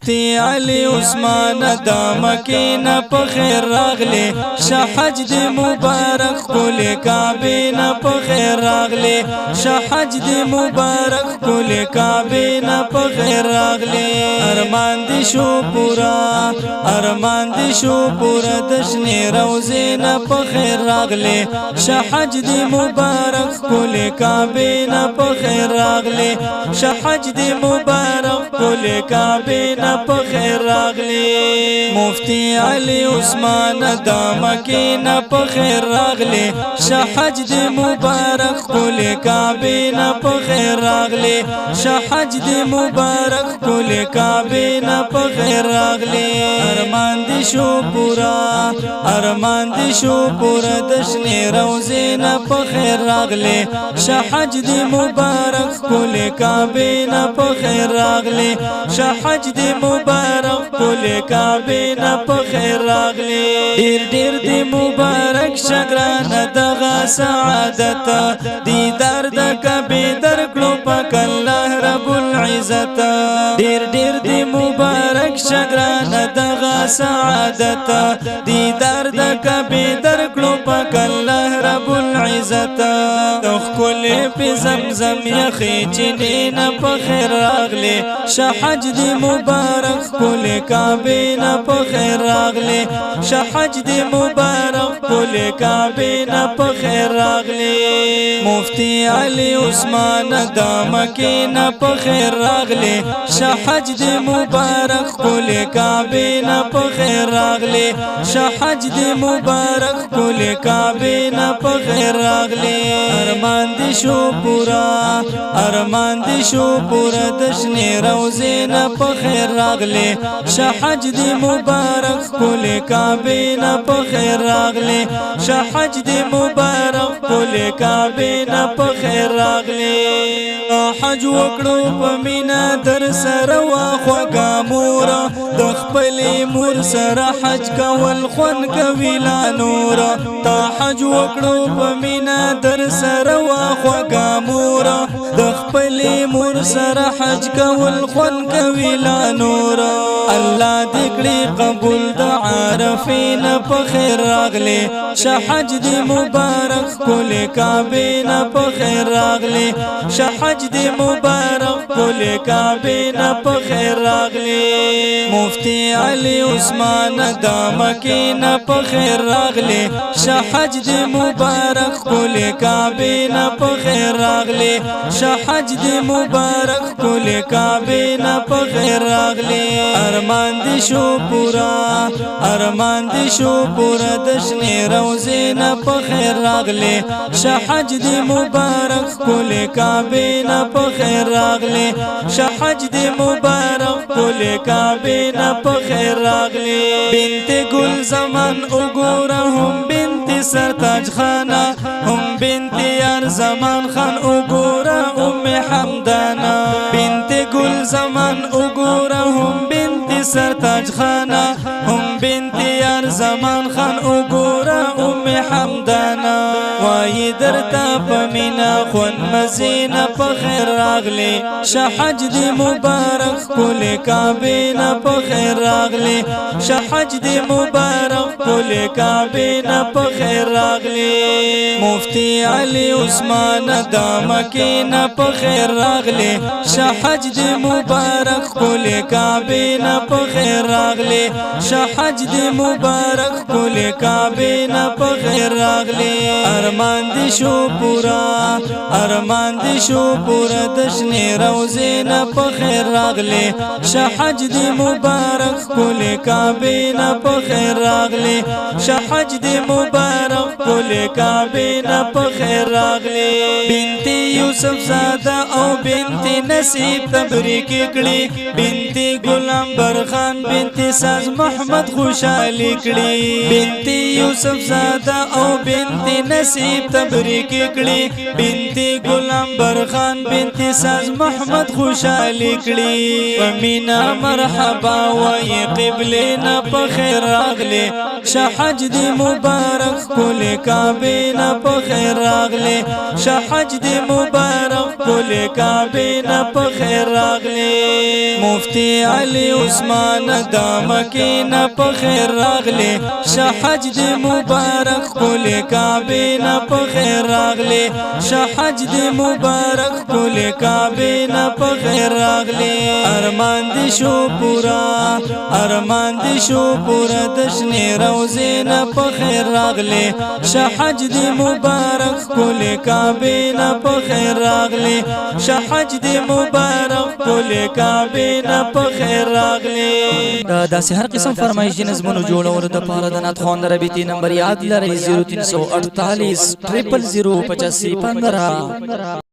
مفتی علی عثمان دا مکینا په خیر راغلی شحج دی مبارک کل کعبینا په خیر راغلی شحج دی مبارک کل کعبینا په خیر راغلی ارمان دی شو پورا ارمان دی شو پورا دشنی روزینا په خیر راغلی شحج دی مبارک کل کعبینا په خیر راغلی شحج دی مبارک کل کعبینا په خیر راغلی مفتی علی عثمان دا مکینا په خیر راغلی شحج دی مبارک کل کعبینا په خیر راغلی شحج دی مبارک کل کعبینا په خیر راغلی ارمان دی شو پورا ارمان دی شو پورا دشنی روزینا په خیر راغلی شحج دی مبارک کل کعبینا په خیر راغلی شحج دی مبارک کل کعبینا په خیر راغلی ډیر ډیر دی مبارک شګران دغه سعادت دیدار د کعبه درکړو پاک الله رب العزت ډیر ډیر دی مبارک شګران دغه سعادت دیدار د کعبه درکړو پاک الله رب العزت خپل په زمزم یخی چینه په خیر راغلی شحج دی مبارک کل کعبینا په خیر راغلی شحج دی مبارک کل کعبینا په خیر راغلی مفتی علی عثمان دا مکینا په خیر راغلی شحج دی مبارک کل کعبینا په خیر راغلی شحج دی مبارک کل کعبینا په خیر راغلی ارمان دی شو پورا ارمان دی شو پورا دشنی روزینا په خیر راغلی شحج دی مبارک کل کعبینا په خیر راغلی شحج دی مبارک کل کعبینا په خیر راغلی حج وکړو په مینا در سره واخوا مور د خپل مور سره حج کول خون کوي لا نور تا حج وکړو په مینا در سره واخوا مور د خپل مور سره حج کول خون کوي لا نور الله دې کړي قبول د عارفین په خیر راغلی شحج دی مبارک کل کعبینا په خیر راغلی شحج دی مبارک کل کعبینا په خیر راغلی مفتی علی عثمان دا مکینا په خیر راغلی شحج دی مبارک کل کعبینا په خیر راغلی شحج دی مبارک کل کعبینا په خیر راغلی ارمان دی شو پورا ارمان دی شو پورا دشنی روزینا په خیر راغلی شحج دی مبارک کل کعبینا په خیر راغلی شحج دی مبارک کل کعبینا په خیر راغلی بنت گل زمان وګوره هم بنت سرتاج خانه هم بنت یار زمان خان وګوره ام حمدانا بنت گل زمان وګوره هم بنت سرتاج خانه هم بنت یار زمان خان وګوره ام حمدانا وای درتا پمینا خون مزینا په خیر راغلی شحج دی مبارک کل کعبینا په خیر راغلی شحج دی مبارک کل کعبینا په خیر راغلی مفتی علی عثمان دا مکینا په خیر راغلی شحج دی مبارک کل کعبینا په خیر راغلی شحج دی مبارک کل کعبینا په خیر راغلی ارمان دی شو پورا ارمان دی شو پورا دشنی روزینا په خیر راغلی شحج دی مبارک کل کعبینا په خیر راغلی شحج دی مبارک کل کعبینا په خیر راغلی بنت یوسف زاده او بنت نصیب تبریک کړي بنت غلام برخان بنت ساز محمد خوشالی کړي بنت یوسف زاده او بنت نصیب تبریک کړي بنت غلام برخان بنت ساز محمد خوشالی کړي ومینا مرحبا وای قبلنا په خیر راغلی شحج دی مبارک کل کابینا پخیر راغلے شحج دی مبارک کل کابینا پخیر راغلے مفتی علی عثمان دامکینا پخیر راغلے شحج دی مبارک کل کابینا پخیر راغلے شحج دی مبارک کل کابینا پخیر راغلے ارمان دی شو پورا دشنی روزینا پخیر راغلے شحج دی مبارک کل کابینا پخیر راغلے شحج دی مبارک کل کابینا پخیر راغلے دا سے ہر قسم فرمائشی نظمونو جوړولو د پاره د نعت خوان رابطې نمبر یاد لرئ 0348 0008515